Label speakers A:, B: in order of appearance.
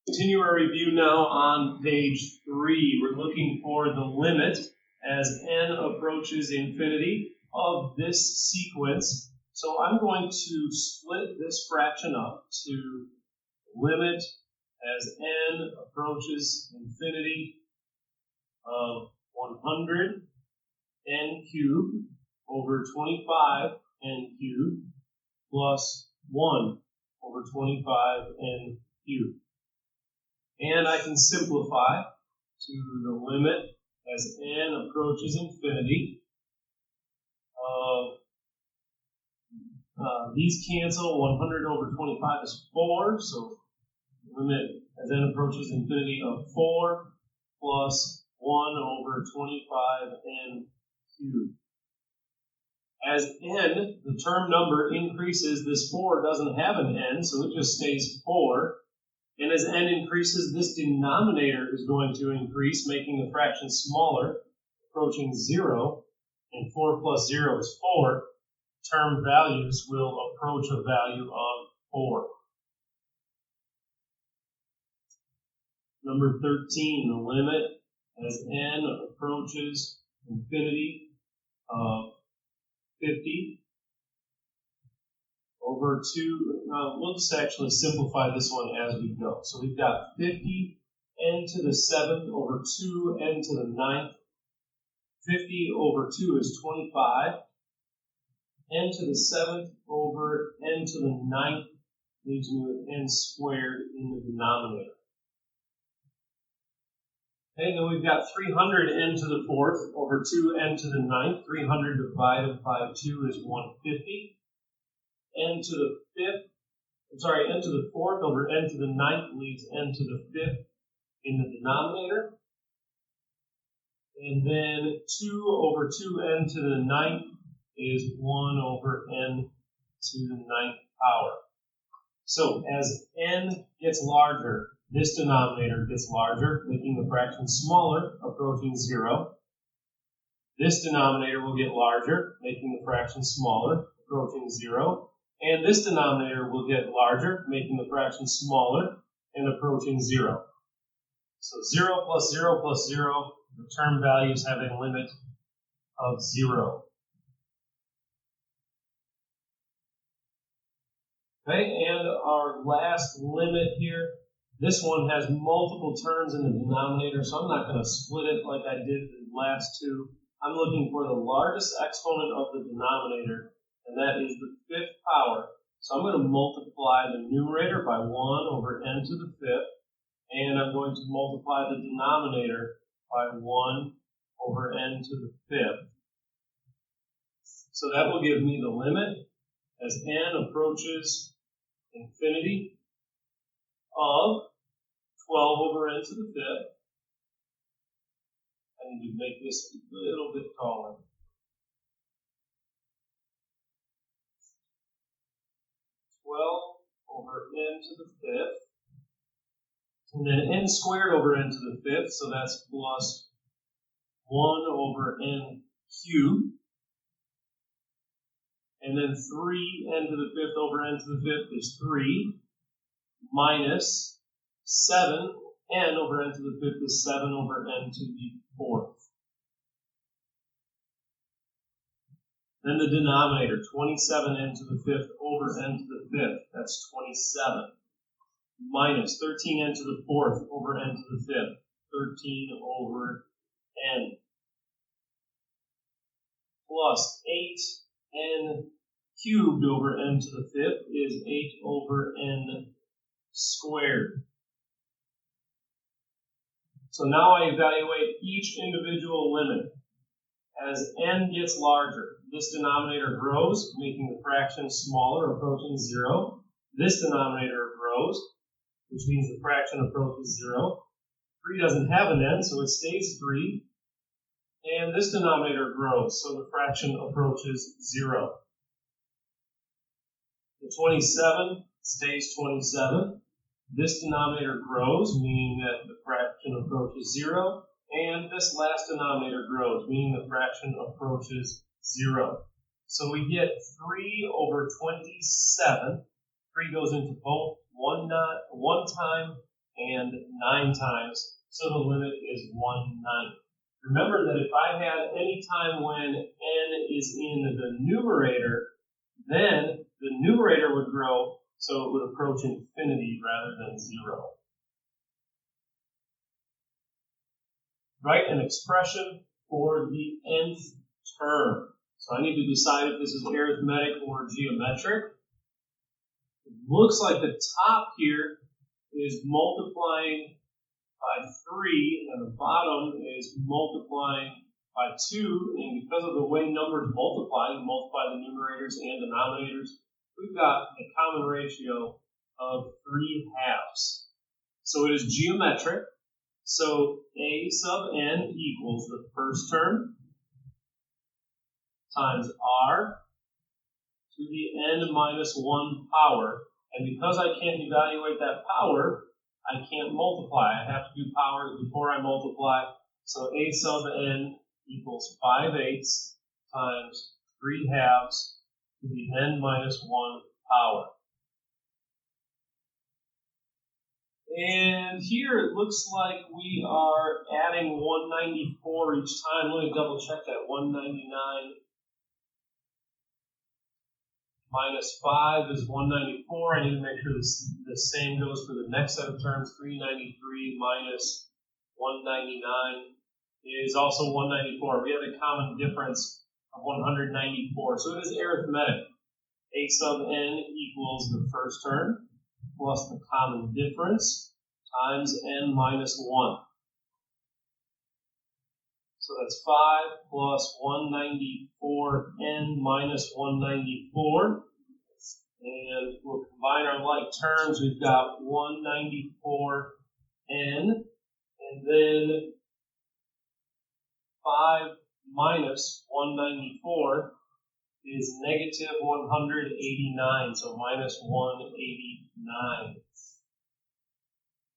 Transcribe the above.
A: Continue our review now on page 3. We're looking for the limit as n approaches infinity of this sequence. So I'm going to split this fraction up to limit as n approaches infinity of 100 n cubed over 25 n cubed plus 1 over 25 n cubed. And I can simplify to the limit as n approaches infinity of, these cancel, 100 over 25 is 4, so limit as n approaches infinity of 4 plus 1 over 25 n cubed. As n, the term number increases, this 4 doesn't have an n, so it just stays 4. And as n increases, this denominator is going to increase, making the fraction smaller, approaching 0. And 4 plus 0 is 4. Term values will approach a value of 4. Number 13, the limit as n approaches infinity of 50 over 2. We'll just actually simplify this one as we go. So we've got 50 n to the 7th over 2 n to the 9th. 50 over 2 is 25. N to the 7th over n to the 9th leaves me with n squared in the denominator. Okay, then we've got 300 n to the 4th over 2 n to the 9th. 300 divided by 2 is 150. N to the 5th, n to the 4th over n to the 9th leaves n to the 5th in the denominator. And then 2 over 2n to the 9th is 1 over n to the 9th power. So as n gets larger, this denominator gets larger, making the fraction smaller, approaching 0. This denominator will get larger, making the fraction smaller, approaching 0. And this denominator will get larger, making the fraction smaller and approaching 0. So 0 plus 0 plus 0, the term values have a limit of 0. Okay, and our last limit here, this one has multiple terms in the denominator, so I'm not going to split it like I did the last two. I'm looking for the largest exponent of the denominator, and that is the 5th power. So I'm going to multiply the numerator by 1 over n to the 5th, and I'm going to multiply the denominator by 1 over n to the 5th. So that will give me the limit as n approaches infinity of 12 over n to the 5th. I need to make this a little bit taller. 12 over n to the 5th. And then n squared over n to the 5th, so that's plus 1 over n cubed. And then 3n to the 5th over n to the 5th is 3, minus 7n over n to the 5th is 7 over n to the 4th. Then the denominator, 27n to the 5th over n to the 5th, that's 27. Minus 13n to the 4th over n to the 5th, 13 over n. Plus 8n cubed over n to the 5th is 8 over n squared. So now I evaluate each individual limit. As n gets larger, this denominator grows, making the fraction smaller, approaching 0. This denominator grows, which means the fraction approaches 0. 3 doesn't have an n, so it stays 3. And this denominator grows, so the fraction approaches 0. The 27 stays 27. This denominator grows, meaning that the fraction approaches 0. And this last denominator grows, meaning the fraction approaches 0. So we get 3 over 27. 3 goes into both one time and 9 times, so the limit is 1/9. Remember that if I had any time when n is in the numerator, then the numerator would grow, so it would approach infinity rather than 0. Write an expression for the nth term. So I need to decide if this is arithmetic or geometric. It looks like the top here is multiplying by 3, and the bottom is multiplying by 2, and because of the way numbers multiply, you multiply the numerators and denominators, we've got a common ratio of 3/2. So it is geometric, so a sub n equals the first term times r to the n minus 1 power, and because I can't evaluate that power, I can't multiply. I have to do powers before I multiply. So a sub n equals 5/8 times 3/2 to the n minus 1 power. And here it looks like we are adding 194 each time. Let me double check that. 199 minus 5 is 194. I need to make sure the same goes for the next set of terms. 393 minus 199 is also 194. We have a common difference of 194. So it is arithmetic. A sub n equals the first term plus the common difference times n minus 1. So that's 5 plus 194 n minus 194. And we'll combine our like terms. We've got 194 n, and then 5 minus 194 is negative 189, so minus 189.